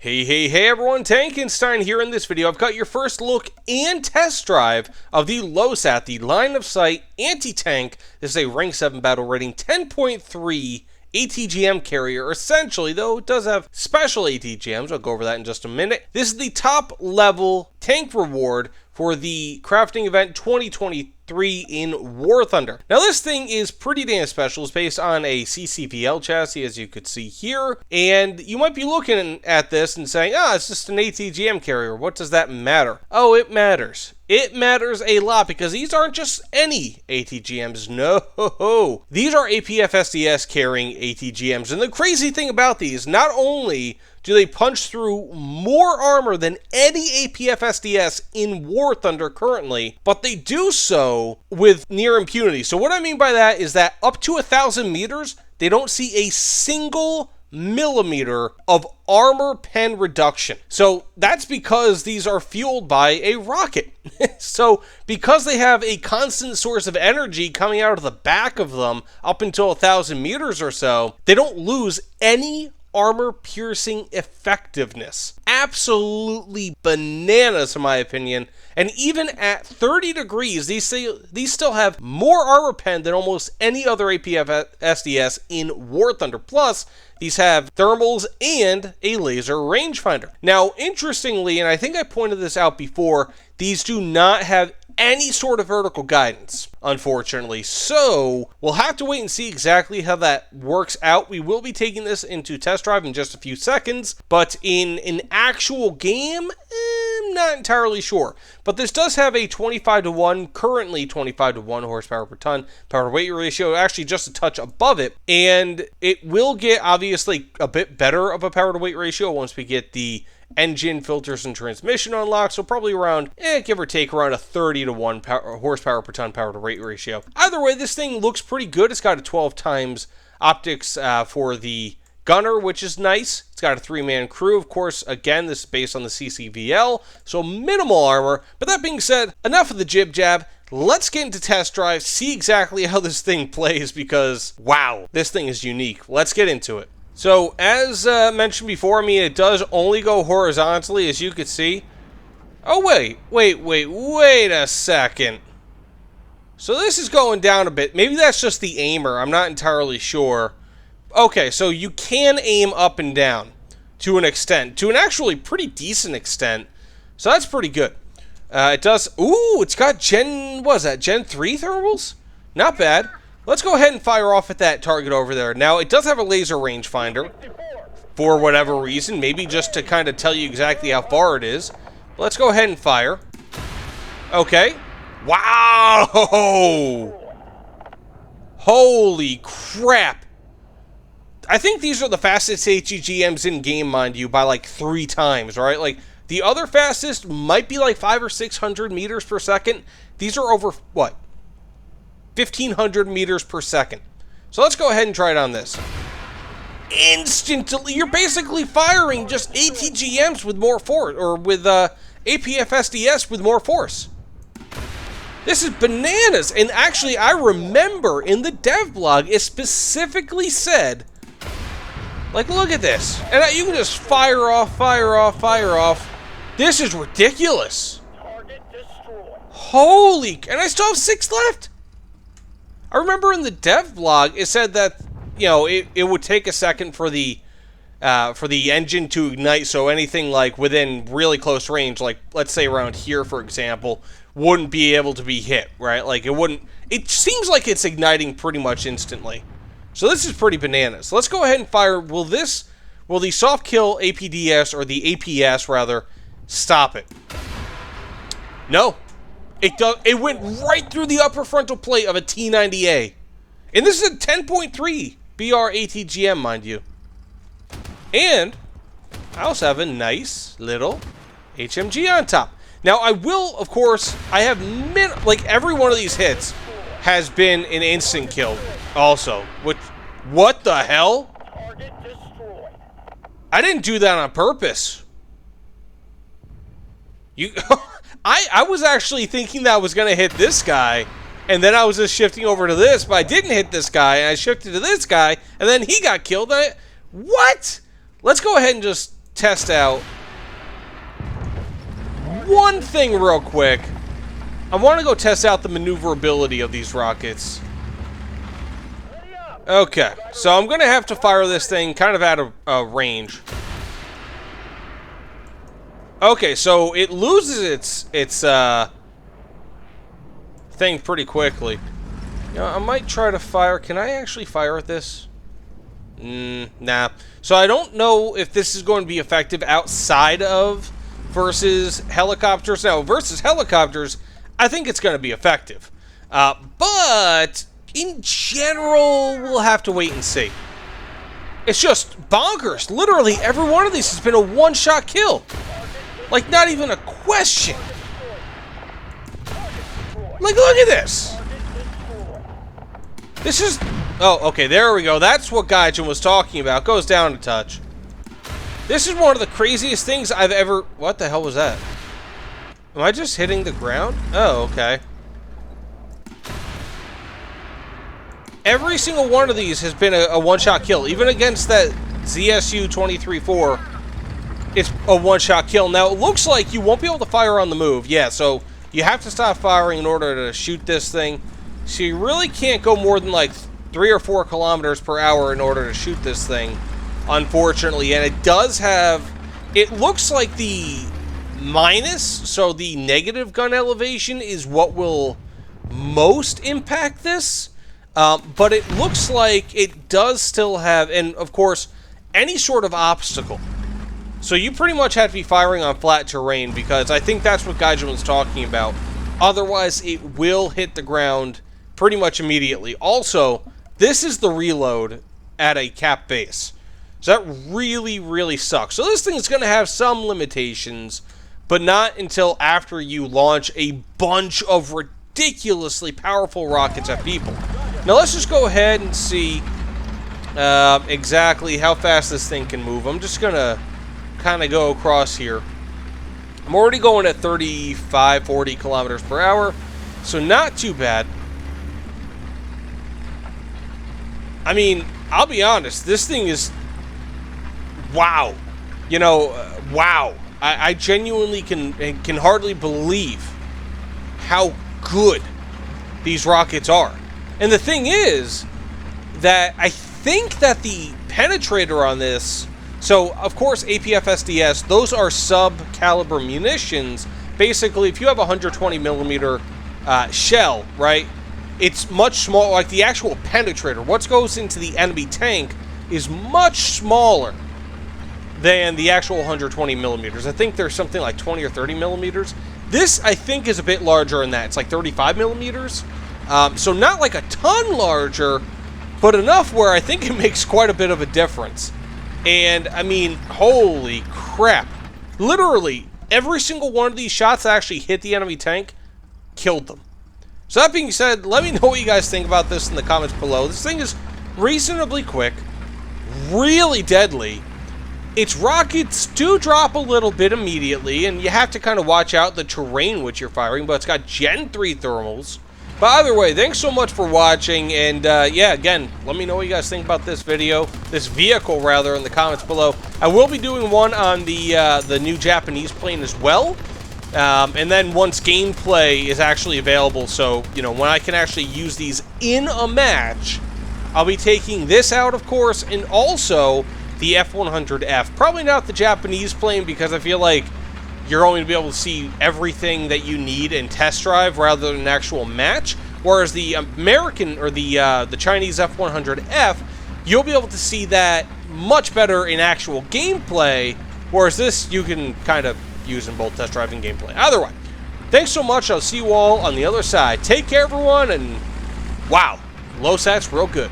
Hey everyone, Tankenstein here. In this video, I've got your first look and test drive of the LOSAT, the Line of Sight Anti-Tank. This is a Rank 7 battle rating 10.3 ATGM carrier, essentially, though it does have special ATGMs. I'll go over that in just a minute. This is the top level tank reward for the crafting event 2023 in War Thunder. Now this thing is pretty damn special. It's based on a CCVL chassis, as you could see here, and you might be looking at this and saying, it's just an ATGM carrier. What does that matter? Oh, it matters. It matters a lot, because these aren't just any ATGMs. No, these are APFSDS carrying ATGMs. And the crazy thing about these, not only do they punch through more armor than any APFSDS in War Thunder currently, but they do so with near impunity. So what I mean by that is that up to 1,000 meters, they don't see a single millimeter of armor pen reduction. So that's because these are fueled by a rocket. So because they have a constant source of energy coming out of the back of them up until 1,000 meters or so, they don't lose any armor piercing effectiveness. Absolutely bananas, in my opinion. And even at 30 degrees, these still have more armor pen than almost any other APFSDS in War Thunder. Plus, these have thermals and a laser rangefinder. Now, interestingly, and I think I pointed this out before, these do not have any sort of vertical guidance, unfortunately. So we'll have to wait and see exactly how that works out. We will be taking this into test drive in just a few seconds, but in an actual game, I'm not entirely sure. But this does have a 25-to-1, currently 25-to-1 horsepower per ton power to weight ratio, actually just a touch above it, and it will get obviously a bit better of a power to weight ratio once we get the engine, filters, and transmission unlocked, so probably around, give or take, around a 30-to-1 horsepower per ton power to weight ratio. Either way, this thing looks pretty good. It's got a 12 times optics for the gunner, which is nice. It's got a 3-man crew. Of course, again, this is based on the CCVL, so minimal armor. But that being said, enough of the jib-jab. Let's get into test drive, see exactly how this thing plays, because, wow, this thing is unique. Let's get into it. So, as mentioned before, it does only go horizontally, as you can see. Oh, wait a second. So this is going down a bit. Maybe that's just the aimer. I'm not entirely sure. Okay, so you can aim up and down to an extent, to an actually pretty decent extent. So that's pretty good. It does, it's got Gen 3 thermals? Not bad. Let's go ahead and fire off at that target over there. Now, it does have a laser rangefinder for whatever reason, maybe just to kind of tell you exactly how far it is. Let's go ahead and fire. Okay. Wow! Holy crap! I think these are the fastest ATGMs in game, mind you, by like 3 times, right? Like, the other fastest might be like 500 or 600 meters per second. These are over, what? 1,500 meters per second. So let's go ahead and try it on this. Instantly, you're basically firing just ATGMs with more force, or with APFSDS with more force. This is bananas. And actually, I remember in the dev blog, it specifically said, like, look at this. And you can just fire off, fire off, fire off. This is ridiculous. Target destroyed. Holy, and I still have 6 left. I remember in the dev blog, it said that, it would take a second for the engine to ignite, so anything like within really close range, like let's say around here, for example, wouldn't be able to be hit, right? Like it seems like it's igniting pretty much instantly. So this is pretty bananas. Let's go ahead and fire. Will the soft kill APDS, or the APS rather, stop it? No. It went right through the upper frontal plate of a T90A. And this is a 10.3 BR ATGM, mind you. And I also have a nice little HMG on top. Now, I will, of course, I have, like, every one of these hits has been an instant kill also. What the hell? I didn't do that on purpose. I was actually thinking that I was going to hit this guy, and then I was just shifting over to this, but I didn't hit this guy, and I shifted to this guy, and then he got killed. What? Let's go ahead and just test out one thing real quick. I want to go test out the maneuverability of these rockets. Okay, so I'm going to have to fire this thing kind of out of range. Okay, so it loses its thing pretty quickly. You know, I might try to fire. Can I actually fire at this? Nah. So I don't know if this is going to be effective outside of versus helicopters. Now, versus helicopters, I think it's going to be effective. But in general, we'll have to wait and see. It's just bonkers. Literally, every one of these has been a one-shot kill. Like, not even a question. Like, look at this. This is... Oh, okay, there we go. That's what Gaijin was talking about. Goes down a touch. This is one of the craziest things I've ever... What the hell was that? Am I just hitting the ground? Oh, okay. Every single one of these has been a one-shot kill. Even against that ZSU 23-4, it's a one-shot kill. Now, it looks like you won't be able to fire on the move. Yeah, so you have to stop firing in order to shoot this thing. So you really can't go more than like 3 or 4 kilometers per hour in order to shoot this thing, unfortunately. And it does have... It looks like the minus, so the negative gun elevation is what will most impact this. But it looks like it does still have... And, of course, any sort of obstacle. So you pretty much have to be firing on flat terrain, because I think that's what Gaijin was talking about. Otherwise, it will hit the ground pretty much immediately. Also, this is the reload at a cap base. So that really, really sucks. So this thing is going to have some limitations, but not until after you launch a bunch of ridiculously powerful rockets at people. Now let's just go ahead and see exactly how fast this thing can move. I'm just going to kind of go across here. I'm already going at 35, 40 kilometers per hour, so not too bad. I mean, I'll be honest, this thing is, wow. You know, wow. I genuinely can hardly believe how good these rockets are. And the thing is that I think that the penetrator on this, so of course APFSDS, those are sub-caliber munitions. Basically, if you have a 120 millimeter shell, right, it's much smaller. Like the actual penetrator, what goes into the enemy tank is much smaller than the actual 120 millimeters. I think there's something like 20 or 30 millimeters. This, I think, is a bit larger than that. It's like 35 millimeters. So not like a ton larger, but enough where I think it makes quite a bit of a difference. And, I mean, holy crap. Literally, every single one of these shots that actually hit the enemy tank killed them. So that being said, let me know what you guys think about this in the comments below. This thing is reasonably quick, really deadly. Its rockets do drop a little bit immediately, and you have to kind of watch out the terrain which you're firing, but it's got Gen 3 thermals. But either way, thanks so much for watching, and yeah, again, let me know what you guys think about this video, this vehicle rather, in the comments below. I will be doing one on the new Japanese plane as well, and then once gameplay is actually available, so, you know, when I can actually use these in a match, I'll be taking this out, of course, and also the F-100F. Probably not the Japanese plane, because I feel like you're only going to be able to see everything that you need in test drive rather than an actual match. Whereas the American, or the Chinese F-100F, you'll be able to see that much better in actual gameplay, whereas this you can kind of use in both test drive and gameplay. Either way, thanks so much. I'll see you all on the other side. Take care, everyone, and wow, LOSAT's real good.